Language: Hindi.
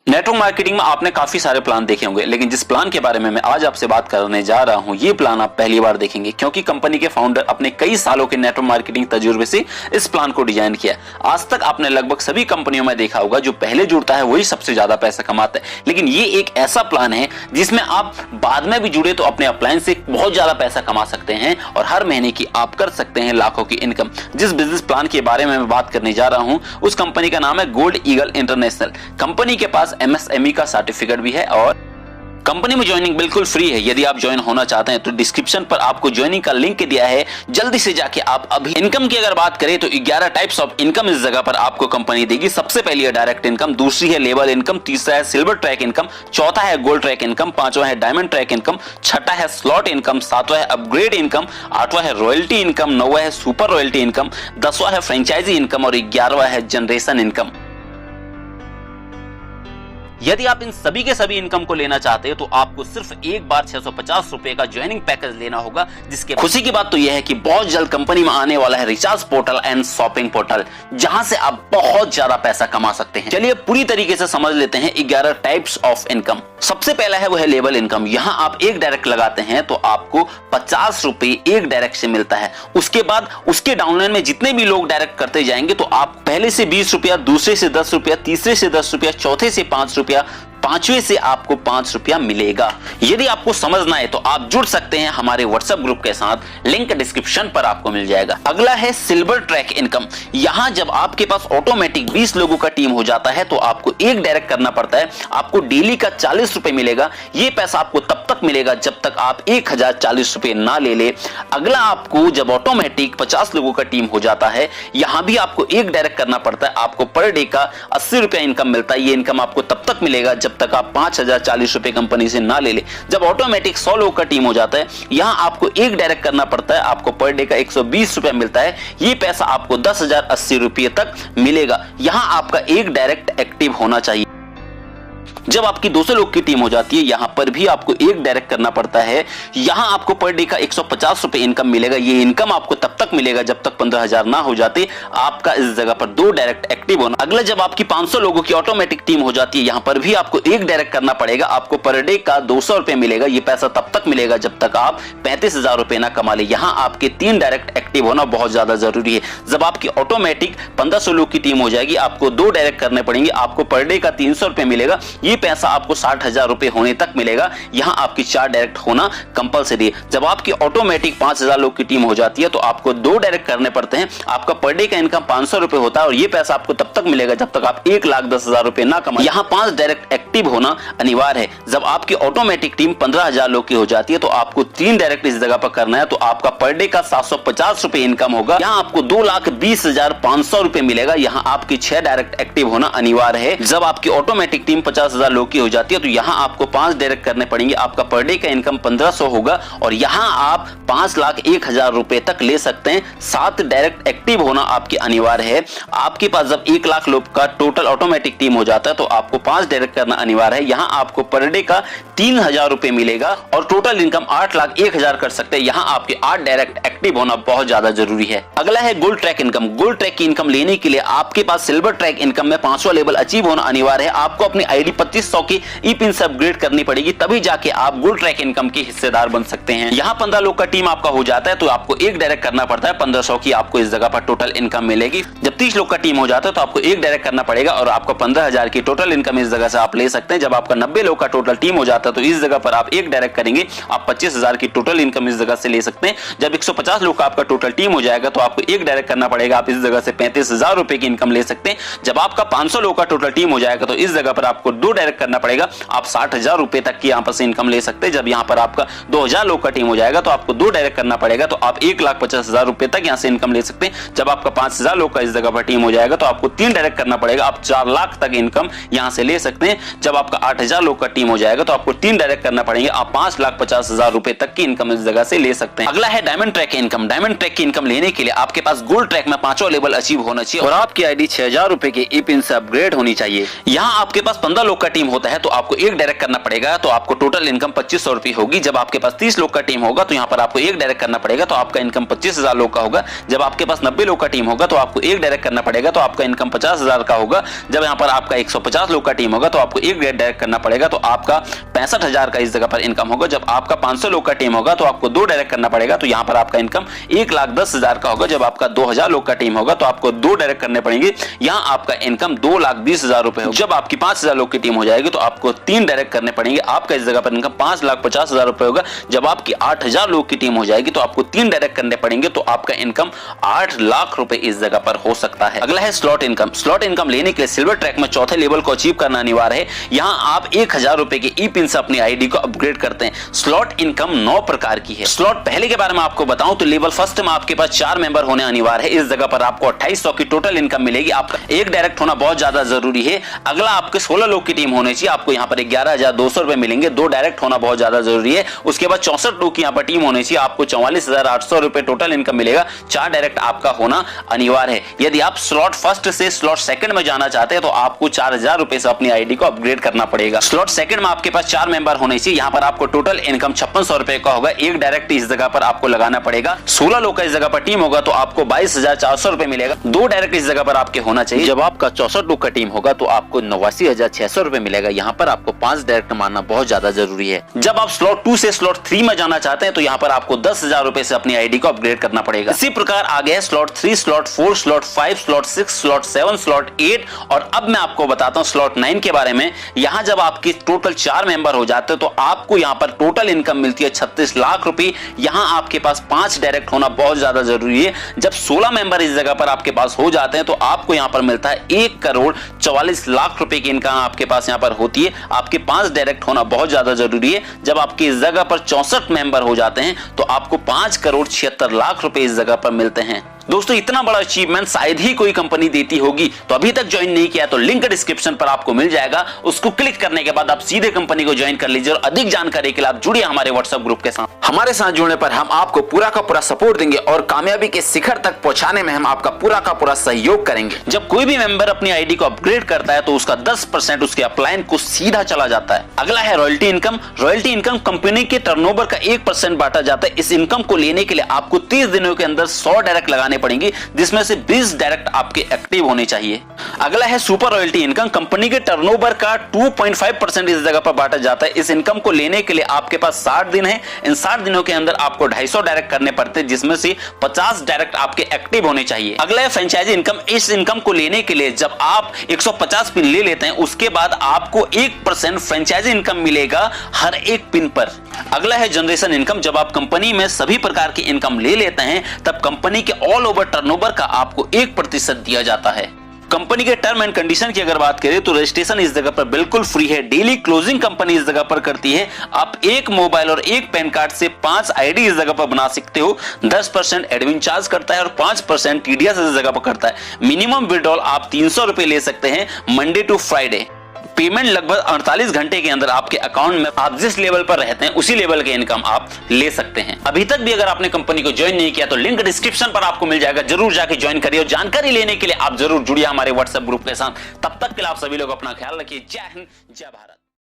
नेटवर्क मार्केटिंग में आपने काफी सारे प्लान देखे होंगे, लेकिन जिस प्लान के बारे में मैं आज आपसे बात करने जा रहा हूं, ये प्लान आप पहली बार देखेंगे, क्योंकि कंपनी के फाउंडर अपने कई सालों के नेटवर्क मार्केटिंग तजुर्बे से इस प्लान को डिजाइन किया। आज तक आपने लगभग सभी कंपनियों में देखा होगा, जो पहले जुड़ता है वही सबसे ज्यादा पैसा कमाता है, लेकिन ये एक ऐसा प्लान है जिसमें आप बाद में भी जुड़े तो अपने अपलाइन से बहुत ज्यादा पैसा कमा सकते हैं और हर महीने की आप कर सकते हैं लाखों की इनकम। जिस बिजनेस प्लान के बारे में मैं बात करने जा रहा हूं, उस कंपनी का नाम है गोल्ड ईगल इंटरनेशनल। कंपनी के पास MSME का सर्टिफिकेट भी है और कंपनी में ज्वाइनिंग बिल्कुल फ्री है। यदि आप ज्वाइन होना चाहते हैं तो डिस्क्रिप्शन पर आपको ज्वाइनिंग का लिंक दिया है, जल्दी से जाके आप अभी। इनकम की अगर बात करें तो 11 टाइप्स ऑफ इनकम इस जगह पर आपको कंपनी देगी। सबसे पहली है डायरेक्ट इनकम, दूसरी है लेवल इनकम, तीसरा है सिल्वर ट्रैक इनकम, चौथा है गोल्ड ट्रैक इनकम, पांचवा है डायमंड ट्रैक इनकम, छठा है स्लॉट इनकम, सातवां है अपग्रेड इनकम, आठवां है रॉयल्टी इनकम, नौवां है सुपर रॉयल्टी इनकम, 10वां है फ्रेंचाइजी इनकम और 11वां है जनरेशन इनकम। यदि आप इन सभी के सभी इनकम को लेना चाहते हैं तो आपको सिर्फ एक बार 650 रुपए का ज्वाइनिंग पैकेज लेना होगा। जिसके खुशी की बात तो यह है कि बहुत जल्द कंपनी में आने वाला है recharge portal and shopping portal, जहां से आप बहुत ज्यादा पैसा कमा सकते हैं। चलिए पूरी तरीके से समझ लेते हैं 11 टाइप्स ऑफ इनकम। सबसे पहला है वो है लेवल इनकम। यहां आप एक डायरेक्ट लगाते हैं तो आपको 50 रुपए एक डायरेक्ट से मिलता है। उसके बाद उसके डाउनलाइन में जितने भी लोग डायरेक्ट करते जाएंगे तो आप पहले से 20 रुपया, दूसरे से 10 रुपया, तीसरे से 10 रुपया, चौथे से 5 रुपया, पांचवे से आपको 5 रुपया मिलेगा। यदि आपको समझना है तो आप जुड़ सकते हैं हमारे व्हाट्सएप ग्रुप के साथ, लिंक डिस्क्रिप्शन पर आपको मिल जाएगा। अगला है सिल्वर ट्रैक इनकम। यहां जब आपके पास ऑटोमेटिक 20 लोगों का टीम हो जाता है तो आपको एक डायरेक्ट करना पड़ता है। आपको डेली का 40 रुपए मिलेगा। यह पैसा आपको तब तक मिलेगा जब तक आप 1040 रुपए ना ले ले। अगला आपको जब ऑटोमेटिक 50 लोगों का टीम हो जाता है, यहां भी आपको एक डायरेक्ट करना पड़ता है। आपको पर डे का 80 रुपया इनकम मिलता है। ये इनकम आपको तब तक मिलेगा जब तक आप 5040 रुपए कंपनी से ना ले ले। जब ऑटोमेटिक 100 लोग का टीम हो जाता है, यहां आपको एक डायरेक्ट करना पड़ता है। आपको पर डे का 120 रुपया मिलता है। ये पैसा आपको 10,080 रुपये तक मिलेगा। यहां आपका एक डायरेक्ट एक्टिव होना चाहिए। जब आपकी 200 लोग की टीम हो जाती है, यहां पर भी आपको एक डायरेक्ट करना पड़ता है। यहां आपको पर डे का 150 रुपए इनकम मिलेगा। ये इनकम आपको तब तक मिलेगा जब तक 15,000 ना हो जाते। आपका इस जगह पर 2 डायरेक्ट एक्टिव होना। अगला जब आपकी 500 लोगों की ऑटोमेटिक टीम हो जाती है, यहां पर भी आपको एक डायरेक्ट करना पड़ेगा। आपको पर डे का 200 रुपए मिलेगा। ये पैसा तब तक मिलेगा जब तक आप 35,000 रुपए ना कमा ले। यहां आपके 3 डायरेक्ट एक्टिव होना बहुत ज्यादा जरूरी है। जब आपकी ऑटोमेटिक 1500 लोग की टीम हो जाएगी, आपको 2 डायरेक्ट करने पड़ेंगे। आपको पर डे का 300 रुपए मिलेगा। ये पैसा आपको 60,000 रुपए होने तक मिलेगा। यहां आपकी 4 डायरेक्ट होना कंपलसरी है। जब आपकी ऑटोमेटिक 5000 लोग की टीम हो जाती है तो आपको 2 डायरेक्ट करने पड़ते हैं। आपका पर डे का इनकम 500 रुपए होता है और ये पैसा आपको तब तक मिलेगा जब तक आप 1,10,000 रुपए ना कमाएं। यहां 5 डायरेक्ट एक्टिव होना अनिवार्य है। जब आपकी ऑटोमेटिक टीम 15,000 लोग की हो जाती है तो आपको 3 डायरेक्ट इस जगह पर करना है। तो आपका पर डे का 750 रुपए इनकम होगा। यहां आपको 2,20,500 रुपए मिलेगा। यहां आपकी 6 डायरेक्ट एक्टिव होना अनिवार्य है। जब आपकी ऑटोमेटिक टीम 50,000 लोग की हो जाती है तो यहां आपको 5 डायरेक्ट करने पड़ेंगे। आपका पर डे का इनकम 1500 होगा और यहां आप 5,01,000 रुपए तक ले सकते हैं। 7 डायरेक्ट एक्टिव होना आपके अनिवार्य है। आपके पास जब 1 लाख लोग का टोटल ऑटोमेटिक टीम हो जाता है तो आपको 5 डायरेक्ट करना अनिवार्य है। यहां आपको पर डे का 3,000 रुपए मिलेगा और टोटल इनकम 8,01,000 कर सकते हैं। यहां आपके 8 डायरेक्ट एक्टिव होना बहुत ज्यादा जरूरी है। अगला है gold track income. Gold track की इनकम लेने के लिए आपके पास सिल्वर ट्रैक इनकम में 5वां लेवल अचीव होना अनिवार्य है। आपको अपनी आईडी 2500 की ई पिन से अपग्रेड करनी पड़ेगी, तभी जाके आप गोल्ड ट्रैक इनकम के हिस्सेदार बन सकते हैं। यहां 15 लोग का टीम आपका हो जाता है तो आपको एक डायरेक्ट करना पड़ता है। 1500 की आपको इस जगह पर टोटल इनकम मिलेगी। जब 30 लोग का टीम हो जाता है तो आपको एक डायरेक्ट करना पड़ेगा और आपको 15,000 की टोटल इनकम इस जगह से आप ले सकते हैं। जब आपका 90 लोग का टोटल टीम हो जाता है तो इस जगह पर आप एक डायरेक्ट करेंगे, आप 25,000 की टोटल इनकम इस जगह से ले सकते हैं। जब 150 लोग का आपका टोटल टीम हो जाएगा तो आपको एक डायरेक्ट करना पड़ेगा, आप इस जगह से 35,000 रुपए की इनकम ले सकते हैं। जब आपका 500 लोग का टोटल टीम हो जाएगा तो इस जगह पर आपको 2 डायरेक्ट करना पड़ेगा, आप 60,000 रुपए तक की यहाँ पर से इनकम ले सकते हैं। जब यहाँ पर आपका 2,000 लोग का टीम हो जाएगा तो आपको 2 डायरेक्ट करना पड़ेगा, तो आप 1,50,000 रुपए तक यहाँ से इनकम ले सकते हैं। जब आपका 5,000 लोग का इस जगह पर टीम हो जाएगा तो आपको 3 डायरेक्ट करना पड़ेगा, आप 4 लाख तक इनकम यहाँ से ले सकते हैं। जब आपका 8,000 लोग का टीम हो जाएगा तो आपको 3 डायरेक्ट करना पड़ेगा, आप 5,50,000 रुपए तक की इनकम इस जगह से ले सकते हैं। अगला है डायमंड ट्रैक के इनकम, डायमंड ट्रैक की इनकम लेने के लिए आपके पास गोल्ड ट्रैक में 5वां लेवल अचीव होना चाहिए और आपकी आईडी 6000 रुपए के ई पिन से अपग्रेड होनी चाहिए। यहाँ आपके पास 15 लोग का टीम होता है तो आपको एक डायरेक्ट करना पड़ेगा, तो आपको टोटल इनकम 2500 रुपए होगी। जब आपके पास 30 लोग का टीम होगा तो यहाँ पर आपको एक डायरेक्ट करना पड़ेगा तो आपका इनकम 25,000 लोग का होगा। जब आपके पास 90 लोग का टीम होगा तो आपको एक डायरेक्ट करना पड़ेगा तो आपका इनकम 50,000 का होगा। जब यहाँ पर आपका 150 लोग का टीम होगा तो आपको एक डायरेक्ट करना पड़ेगा तो आपका 65,000 का इस जगह पर इनकम होगा। जब आपका 500 लोग का टीम होगा तो आपको 2 डायरेक्ट करना पड़ेगा तो यहाँ पर आपका इनकम 1,10,000 का होगा। जब आपका 2000 लोग का टीम होगा तो आपको 2 डायरेक्ट करने पड़ेंगे, यहाँ आपका इनकम 2,20,000 रुपए होगा। जब आपकी 5000 लोग की टीम हो जाएगी तो आपको 3 डायरेक्ट करने पड़ेंगे, आपका इस जगह पर इनकम 5,50,000 रुपए होगा। जब आपकी 8000 लोग की टीम हो जाएगी तो आपको 3 डायरेक्ट करने पड़ेंगे तो आपका इनकम 8 लाख रुपए इस जगह पर हो सकता है। अगला है स्लॉट इनकम। स्लॉट इनकम लेने के लिए सिल्वर ट्रैक में चौथे लेवल को अचीव करना अनिवार्य है। यहाँ आप 1000 रुपए के ई पिन से अपनी आईडी को अपग्रेड करते हैं। स्लॉट इनकम 9 प्रकार की है। स्लॉट पहले के बारे में आपको बताऊं तो लेवल फर्स्ट में आपके पास 4 मेंबर होने अनिवार्य है। इस जगह पर आपको 2800 की टोटल इनकम मिलेगी। आपका एक डायरेक्ट होना बहुत ज्यादा जरूरी है। अगला आपके 16 लोग की टीम होनी चाहिए, आपको यहाँ पर 11,200 रुपए मिलेंगे। 2 डायरेक्ट होना बहुत ज्यादा जरूरी है। उसके बाद 64 लोग की यहाँ पर टीम होनी चाहिए, आपको 44,800 रुपए टोटल इनकम मिलेगा। 4 डायरेक्ट आपका होना अनिवार्य है। यदि आप स्लॉट फर्स्ट से स्लॉट सेकंड में जाना चाहते हैं तो आपको 4000 रुपए से अपनी आईडी को अपग्रेड करना पड़ेगा। स्लॉट सेकंड में आपके पास 4 मेंबर होने चाहिए। यहाँ पर आपको टोटल इनकम 5600 रुपए का होगा। एक डायरेक्ट इस जगह पर आपको लगाना पड़ेगा। 16 लोग का इस जगह पर टीम होगा तो आपको 22,400 रुपए मिलेगा। 2 डायरेक्ट इस जगह पर आपके होना चाहिए। जब आपका 64 लोग का टीम होगा तो आपको 89,600 रुपए मिलेगा। यहाँ पर आपको 5 डायरेक्ट मानना बहुत ज्यादा जरूरी है। जब आप स्लॉट 2 से स्लॉट 3 में जाना चाहते हैं तो यहाँ पर आपको 10,000 रुपए से अपनी आईडी को अपग्रेड करना पड़ेगा। इसी प्रकार आगे है slot 3, slot 4, slot 5, slot 6, slot 7, slot 8 और अब मैं आपको बताता हूं स्लॉट 9 के बारे में। यहां जब आपकी टोटल 4 मेंबर हो जाते हैं तो आपको यहां पर टोटल इनकम मिलती है 36 लाख रुपए। यहां आपके पास 5 डायरेक्ट होना बहुत ज्यादा जरूरी है। जब 16 मेंबर इस जगह पर आपके पास हो जाते हैं तो आपको यहां पर मिलता है 1,44,00,000 रुपए की इनकम आपके पास यहां पर होती है। आपके 5 डायरेक्ट होना बहुत ज्यादा जरूरी है। जब आपकी इस जगह पर 64 मेंबर हो जाते हैं तो आपको 5,76,00,000 रुपए इस जगह पर मिलते हैं। दोस्तों इतना बड़ा अचीवमेंट शायद ही कोई कंपनी देती होगी, तो अभी तक ज्वाइन नहीं किया तो लिंक डिस्क्रिप्शन पर आपको मिल जाएगा। उसको क्लिक करने के बाद आप सीधे कंपनी को ज्वाइन कर लीजिए और अधिक जानकारी के लिए आप जुड़िए हमारे व्हाट्सएप ग्रुप के साथ। हमारे साथ जुड़ने पर हम आपको पूरा का पूरा सपोर्ट देंगे और कामयाबी के शिखर तक पहुंचाने में हम आपका पूरा का पूरा सहयोग करेंगे। जब कोई भी मेंबर अपनी आईडी को अपग्रेड करता है तो उसका 10% उसके अपलाइन को सीधा चला जाता है। अगला है royalty income. Royalty income company के टर्नओवर का 1% बांटा जाता है। इस इनकम को लेने के लिए आपको 30 दिनों के अंदर 100 डायरेक्ट लगाने पड़ेंगे, जिसमें से 20 डायरेक्ट आपके एक्टिव होने चाहिए। अगला है सुपर रॉयल्टी इनकम। कंपनी के टर्नओवर का 2.5% इस जगह पर बांटा जाता है। इस इनकम को लेने के लिए आपके पास 60 दिन है। इन 60 दिनों के अंदर आपको 250 डायरेक्ट करने पड़ते हैं, जिसमें से 50 डायरेक्ट आपके एक्टिव होने चाहिए। अगला है फ्रेंचाइजी इनकम। इस इनकम को लेने के लिए जब आप 150 पिन ले लेते हैं उसके बाद आपको 1% फ्रेंचाइजी इनकम मिलेगा हर एक पिन पर। अगला है जनरेशन इनकम। जब आप कंपनी में सभी प्रकार की इनकम ले लेते हैं तब कंपनी के ऑल ओवर टर्नओवर का आपको 1% दिया जाता है। कंपनी के टर्म एंड कंडीशन की अगर बात करें तो रजिस्ट्रेशन इस जगह पर बिल्कुल फ्री है। डेली क्लोजिंग कंपनी इस जगह पर करती है। आप एक मोबाइल और एक पैन कार्ड से 5 आईडी इस जगह पर बना सकते हो। 10% एडमिन चार्ज करता है और 5% टीडीएस इस जगह पर करता है। मिनिमम विड्रॉल आप 300 रुपए ले सकते हैं मंडे टू फ्राइडे। पेमेंट लगभग 48 घंटे के अंदर आपके अकाउंट में आप जिस लेवल पर रहते हैं उसी लेवल के इनकम आप ले सकते हैं। अभी तक भी अगर आपने कंपनी को ज्वाइन नहीं किया तो लिंक डिस्क्रिप्शन पर आपको मिल जाएगा, जरूर जाके ज्वाइन करिए और जानकारी लेने के लिए आप जरूर जुड़िए हमारे व्हाट्सएप ग्रुप के साथ। तब तक के लिए आप सभी लोग अपना ख्याल रखिए। जय हिंद, जय भारत।